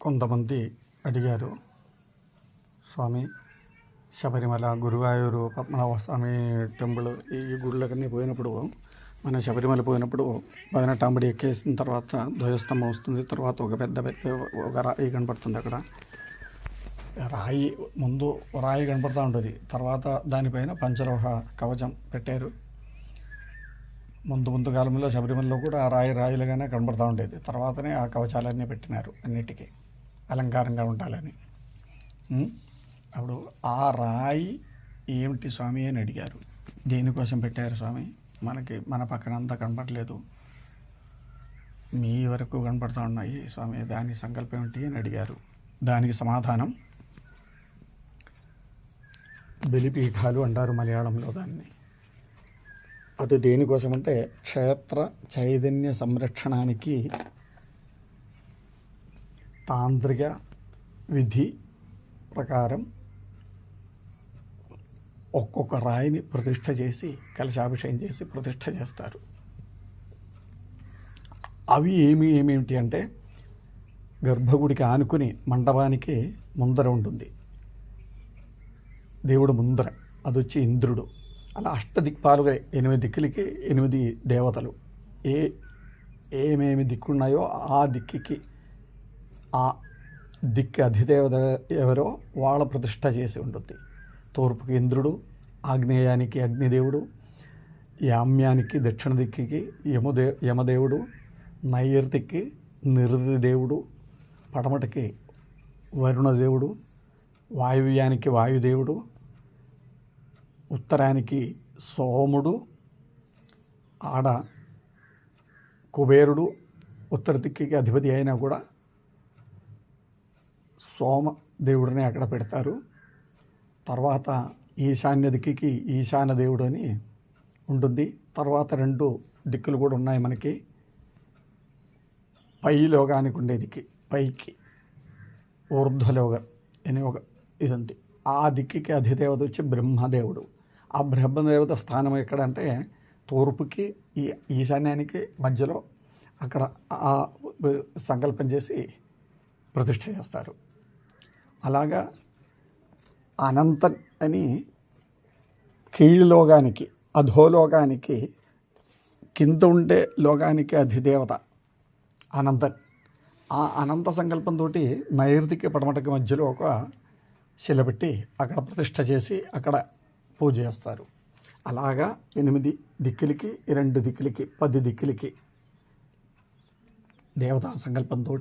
కొంతమంది అడిగారు, స్వామి శబరిమల, గురువాయూరు, పద్మనాభ స్వామి టెంపుల్ ఈ గుళ్ళకన్నీ పోయినప్పుడు, మన శబరిమల పోయినప్పుడు 18 అంబడి ఎక్కేసిన తర్వాత ధ్వజస్తంభం వస్తుంది. తర్వాత ఒక రాయి కనపడుతుంది. అక్కడ రాయి ముందు రాయి కనపడుతూ ఉంటుంది. తర్వాత దానిపైన పంచలోహ కవచం పెట్టారు. ముందు కాలంలో శబరిమలలో కూడా ఆ రాయిలుగానే కనబడుతూ ఉండేది. తర్వాతనే ఆ కవచాలన్నీ పెట్టినారు, అన్నిటికీ అలంకారంగా ఉండాలని. అప్పుడు ఆ రాయి ఏమిటి స్వామి అని అడిగారు. దేనికోసం పెట్టారు స్వామి? మన పక్కన అంతా కనపడలేదు, మీ వరకు కనపడుతూ ఉన్నాయి స్వామి, దాని సంకల్పం ఏంటి అని అడిగారు. దానికి సమాధానం బలిపీఠాలు అంటారు మలయాళంలో దాన్ని. అది దేనికోసం అంటే క్షేత్ర చైతన్య సంరక్షణానికి తాంత్రిక విధి ప్రకారం ఒక్కొక్క రాయిని ప్రతిష్ఠ చేసి కలశాభిషేకం చేసి ప్రతిష్ఠ చేస్తారు. అవి ఏమిటి అంటే గర్భగుడికి ఆనుకుని మండపానికి ముందర ఉంటుంది దేవుడు ముందర, అది వచ్చి ఇంద్రుడు. అలా అష్టదిక్పాలుగా 8 దిక్కులకి 8 దేవతలు, ఏమేమి దిక్కున్నాయో ఆ దిక్కి ఆ దిక్కు అధిదేవత ఎవరో వాళ్ళ ప్రతిష్ఠ చేసి ఉంటుంది. తూర్పుకి ఇంద్రుడు, ఆగ్నేయానికి అగ్నిదేవుడు, యామ్యానికి దక్షిణ దిక్కి యమదేవుడు, నైరుతికి నిరుతి దేవుడు, పడమటికి వరుణదేవుడు, వాయువ్యానికి వాయుదేవుడు, ఉత్తరానికి సోముడు, ఆడ కుబేరుడు. ఉత్తర దిక్కి అధిపతి అయినా కూడా సోమ దేవుడిని అక్కడ పెడతారు. తర్వాత ఈశాన్య దిక్కి ఈశాన్య దేవుడు అని ఉంటుంది. తర్వాత 2 దిక్కులు కూడా ఉన్నాయి మనకి. పైలోకానికి ఉండే దిక్కి పైకి ఊర్ధ్వలోక అని ఒక ఇది ఉంది. ఆ దిక్కి అధిదేవత వచ్చి బ్రహ్మదేవుడు. ఆ బ్రహ్మదేవత స్థానం ఎక్కడంటే తూర్పుకి ఈశాన్యానికి మధ్యలో అక్కడ ఆ సంకల్పం చేసి ప్రతిష్ఠ చేస్తారు. అలాగా అనంతం అని కీళ్ళలోకానికి అధోలోకానికి కింద ఉండే లోకానికి అధిదేవత అనంతం. ఆ అనంత సంకల్పంతో నైరుతికి పడమటికి మధ్యలో ఒక శిల పెట్టి అక్కడ ప్రతిష్ఠ చేసి అక్కడ పూజ చేస్తారు. అలాగా 8 దిక్కులకి 2 దిక్కులకి 10 దిక్కులకి దేవతా సంకల్పంతో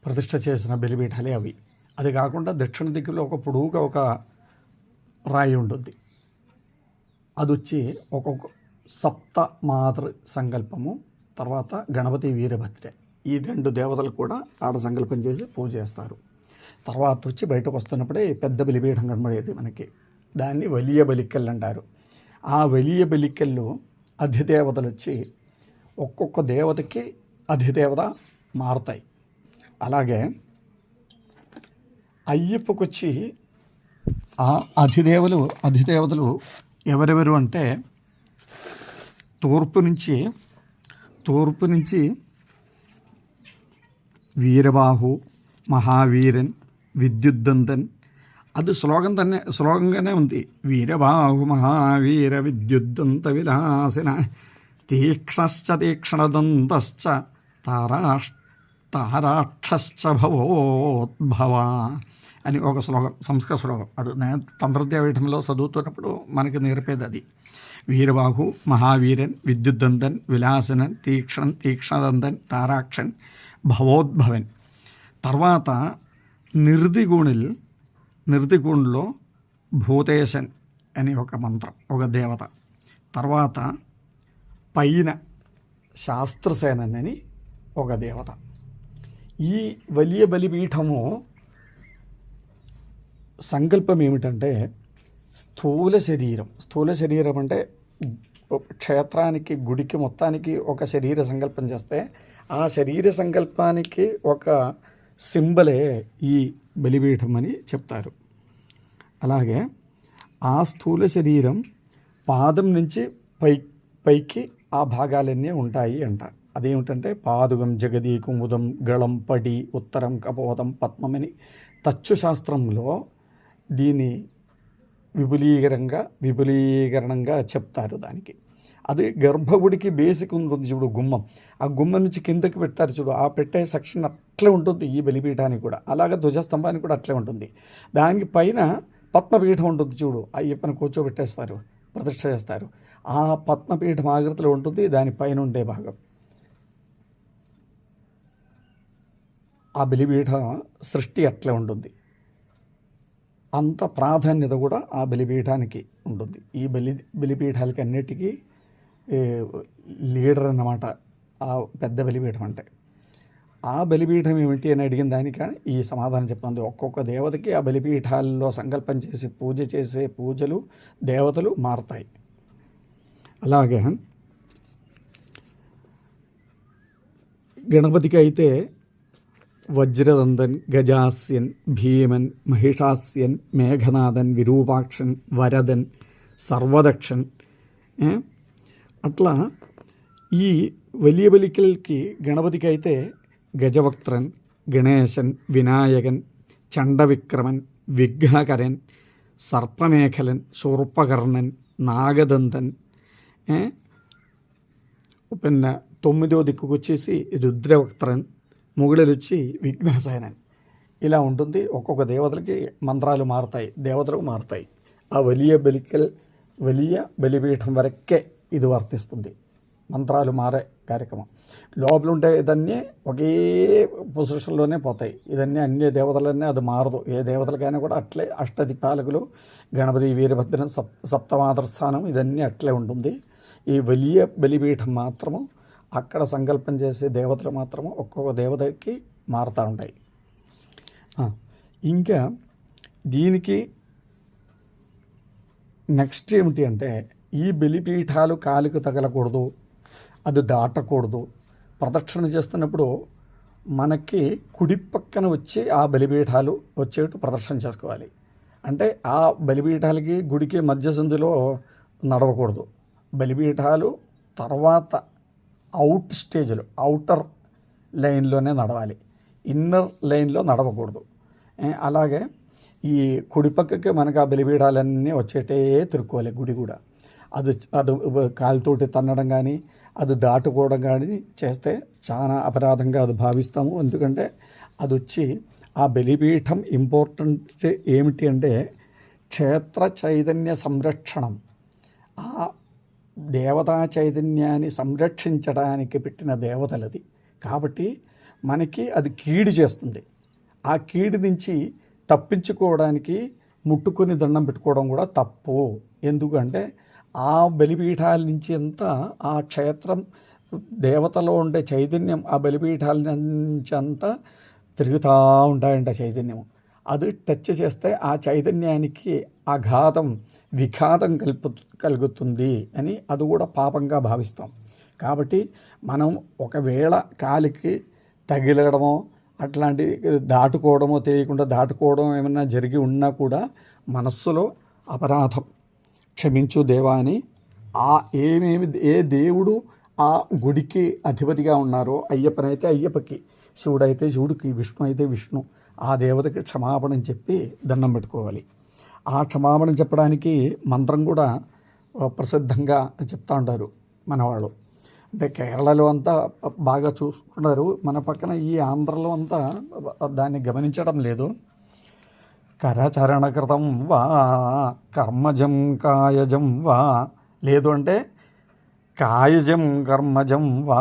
ప్రతిష్ఠ చేసిన బలిపీఠాలే అవి. అది కాకుండా దక్షిణ దిక్కులో ఒక పొడువుగా ఒక రాయి ఉంటుంది. అది వచ్చి ఒక్కొక్క సప్త మాతృ సంకల్పము. తర్వాత గణపతి వీరభద్ర, ఈ 2 దేవతలు కూడా ఆడ సంకల్పం చేసి పూజ చేస్తారు. తర్వాత వచ్చి బయటకు వస్తున్నప్పుడే పెద్ద బలిపీఠం కనబడేది మనకి. దాన్ని വലിയ బలిక్కలు అంటారు. ఆ വലിയ బలిక్కల్లో అధిదేవతలు వచ్చి ఒక్కొక్క దేవతకి అధిదేవత మారుతాయి. అలాగే అయ్యప్పకొచ్చి ఆ అధిదేవతలు ఎవరెవరు అంటే తూర్పు నుంచి వీరబాహు, మహావీరన్, విద్యుద్దంతన్. అది శ్లోకంగానే ఉంది. వీరబాహు మహావీర విద్యుద్దంత విలాసిన తీక్ష్ణశ్చ తీక్ష్ణదంతశ్చ తారాక్షశ్చ భవోద్భవ అని ఒక శ్లోకం, సంస్కృత శ్లోకం. అది నేను తంత్రోద్యాపీఠంలో చదువుతున్నప్పుడు మనకి నేర్పేది అది. వీరబాహు మహావీరన్ విద్యుద్దంతన్ విలాసనన్ తీక్ష్ణదంతన్ తారాక్షన్ భవోద్భవన్. తర్వాత నిర్దిగుణిలో భూతేశన్ అని ఒక మంత్రం, ఒక దేవత. తర్వాత పైన శాస్త్రసేనన్ అని ఒక దేవత. ఈ വലിയ బలిపీఠము సంకల్పం ఏమిటంటే స్థూల శరీరం అంటే క్షేత్రానికి గుడికి మొత్తానికి ఒక శరీర సంకల్పం చేస్తే ఆ శరీర సంకల్పానికి ఒక సింబలే ఈ బలిపీఠం అని చెప్తారు. అలాగే ఆ స్థూల శరీరం పాదం నుంచి పైకి ఆ భాగాలన్నీ ఉంటాయి అంట. అదేమిటంటే పాదుగం జగదీ కుముదం గళం పడి ఉత్తరం కపోదం పద్మమని తచ్చుశాస్త్రంలో దీని విపులీకరణంగా చెప్తారు దానికి. అది గర్భగుడికి బేసిక్ ఉంటుంది చూడు, గుమ్మం. ఆ గుమ్మం నుంచి కిందకి పెడతారు చూడు, ఆ పెట్టే సెక్షన్ అట్లే ఉంటుంది ఈ బలిపీఠానికి కూడా. అలాగే ధ్వజస్తంభానికి కూడా అట్లే ఉంటుంది. దానికి పైన పద్మపీఠం ఉంటుంది చూడు, అయ్యప్పని కూర్చోబెట్టేస్తారు, ప్రతిష్ఠ చేస్తారు. ఆ పద్మపీఠం ఆకృతిలో ఉంటుంది దానిపైన ఉండే భాగం. ఆ బలిపీఠం సృష్టి అట్లే ఉంటుంది. అంత ప్రాధాన్యత కూడా ఆ బలిపీఠానికి ఉంటుంది. ఈ బలిపీఠాలకి అన్నిటికీ లీడర్ అన్నమాట ఆ పెద్ద బలిపీఠం అంటే. ఆ బలిపీఠం ఏమిటి అని అడిగిన దానికని ఈ సమాధానం చెప్తుంది. ఒక్కొక్క దేవతకి ఆ బలిపీఠాల్లో సంకల్పం చేసి పూజ చేసే పూజలు దేవతలు మారతాయి. అలాగే గణపతికి అయితే వజ్రదందన్, గజాస్యన్, భీమన్, మహిషాస్యన్, మేఘనాథన్, విరూపాక్షన్, వరదన్, సర్వదక్షన్, అట్లా ఈ വലിയ బలికలకి గణపతికి అయితే గజవక్త్రన్, గణేశన్, వినాయకన్, చండవిక్రమൻ, విఘ్నకరൻ, സർപ്പമേഖലൻ, ശൂർപ്പകർണൻ, నాగదంతൻ, പിന്നെ 9వ దిక్కుకు వచ్చేసి రుద్రవక్త్రన్, మొగుడలు వచ్చి విఘ్నసేనన్. ఇలా ఉంటుంది. ఒక్కొక్క దేవతలకి మంత్రాలు మారుతాయి, దేవతలకు మారుతాయి. ఆ വലിയ బలిపీఠం వరకే ఇది వర్తిస్తుంది. మంత్రాలు మారే కార్యక్రమం లోపల ఉంటే ఇదన్నీ ఒకే పొజిషన్లోనే పోతాయి. ఇదన్నీ అన్ని దేవతలన్నీ అది మారదు. ఏ దేవతలకైనా కూడా అట్లే అష్టదిక్పాలకులు, గణపతి, వీరభద్రం, సప్తమాతృస్థానం ఇదన్నీ అట్లే ఉంటుంది. ఈ വലിയ బలిపీఠం మాత్రము అక్కడ సంకల్పం చేసే దేవతలు మాత్రము ఒక్కొక్క దేవతకి మారుతూ ఉంటాయి. ఇంకా దీనికి నెక్స్ట్ ఏమిటి అంటే, ఈ బలిపీఠాలు కాలికి తగలకూడదు, అది దాటకూడదు. ప్రదక్షిణ చేస్తున్నప్పుడు మనకి కుడి పక్కన వచ్చి ఆ బలిపీఠాలు వచ్చేట్టు ప్రదక్షిణ చేసుకోవాలి. అంటే ఆ బలిపీఠాలకి గుడికి మధ్య సందులో నడవకూడదు. బలిపీఠాలు తర్వాత అవుట్ స్టేజ్లో అవుటర్ లైన్లోనే నడవాలి, ఇన్నర్ లైన్లో నడవకూడదు. అలాగే ఈ కుడి పక్కకి మనకు ఆ బలిపీఠాలన్నీ వచ్చేటే తిరుక్కోవాలి గుడి కూడా. అది కాలుతోటి తన్నడం కానీ అది దాటుకోవడం కానీ చేస్తే చాలా అపరాధంగా అది భావిస్తాము. ఎందుకంటే అది వచ్చి ఆ బలిపీఠం ఇంపార్టెంట్ ఏమిటి అంటే క్షేత్ర చైతన్య సంరక్షణం. ఆ దేవతా చైతన్యాన్ని సంరక్షించడానికి పెట్టిన దేవతలది కాబట్టి మనకి అది కీడు చేస్తుంది. ఆ కీడు నుంచి తప్పించుకోవడానికి ముట్టుకొని దండం పెట్టుకోవడం కూడా తప్పు. ఎందుకంటే ఆ బలిపీఠాల నుంచి అంతా ఆ క్షేత్రం దేవతలో ఉండే చైతన్యం ఆ బలిపీఠాల నుంచి అంతా తిరుగుతూ ఉంటాయంట చైతన్యం. అది టచ్ చేస్తే ఆ చైతన్యానికి విఘాతం కలుగుతుంది అని అది కూడా పాపంగా భావిస్తాం. కాబట్టి మనం ఒకవేళ కాలికి తగిలడమో అట్లాంటి దాటుకోవడమో తెలియకుండా దాటుకోవడం ఏమన్నా జరిగి ఉన్నా కూడా మనస్సులో అపరాధం, క్షమించు దేవా అని ఏ దేవుడు ఆ గుడికి అధిపతిగా ఉన్నారో, అయ్యప్పనైతే అయ్యప్పకి, శివుడైతే శివుడికి, విష్ణు అయితే విష్ణు, ఆ దేవతకి క్షమాపణ చెప్పి దండం పెట్టుకోవాలి. ఆ క్షమాపణ చెప్పడానికి మంత్రం కూడా ప్రసిద్ధంగా చెప్తా ఉంటారు మనవాళ్ళు. అంటే కేరళలో అంతా బాగా చూసుకున్నారు, మన పక్కన ఈ ఆంధ్రలో అంతా దాన్ని గమనించడం లేదు. కరచరణకృతం వా కర్మజం కాయజం వా, లేదు అంటే కాయజం కర్మజం వా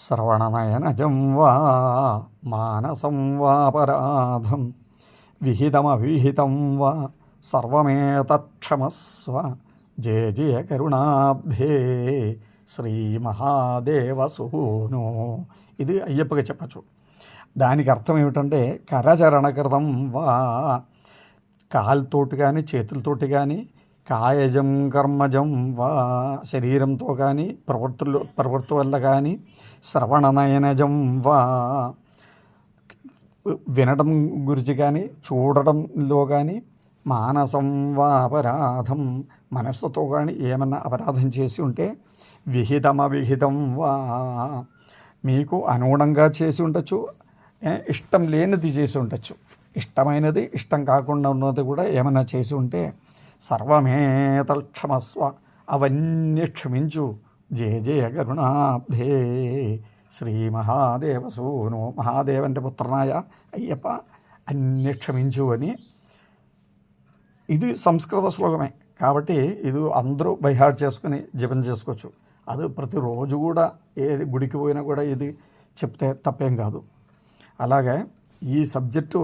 శ్రవణనయనజం వా మానసం వాపరాధం విహితమవిహితం వా సర్వమేతత్క్షమస్వ జయ జయ కరుణాబ్ధే శ్రీ మహాదేవసూనో. ఇది అయ్యప్పగా చెప్పచ్చు. దానికి అర్థం ఏమిటంటే కరచరణకృతం వా, కాలుతోటి కానీ చేతులతోటి కానీ, కాయజం కర్మజం వా శరీరంతో కానీ ప్రవృత్తి వల్ల కానీ, శ్రవణనయనజం వా వినడం గురించి కానీ, చూడడంలో కానీ, మానసం వా అపరాధం మనస్సుతో కానీ ఏమన్నా అపరాధం చేసి ఉంటే, విహితమవిహితం వా మీకు అనుగుణంగా చేసి ఉండొచ్చు, ఇష్టం లేనిది చేసి ఉండొచ్చు. ఇష్టమైనది ఇష్టం కాకుండా ఉన్నది కూడా ఏమైనా చేసి ఉంటే సర్వమేతల్క్షమస్వ, అవన్నీ క్షమించు. జయ జయ కరుణాబ్ధే శ్రీ మహాదేవసూను. మహాదేవంటే పుత్రనాయ అయ్యప్ప అన్నీ క్షమించు అని. ఇది సంస్కృత శ్లోకమే కాబట్టి ఇది అందరూ బైహార్ట్ చేసుకుని జపం చేసుకోవచ్చు. అది ప్రతిరోజు కూడా ఏ గుడికి పోయినా కూడా ఇది చెప్తే తప్పేం కాదు. అలాగే ఈ సబ్జెక్టు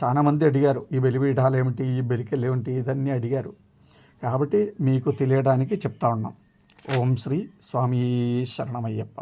చాలామంది అడిగారు, ఈ బలిపీఠాలు ఏమిటి, ఈ బలికెళ్ళు ఏమిటి, ఇదన్నీ అడిగారు. కాబట్టి మీకు తెలియడానికి చెప్తా ఉన్నాం. ఓం శ్రీ స్వామి శరణమయ్యప్ప.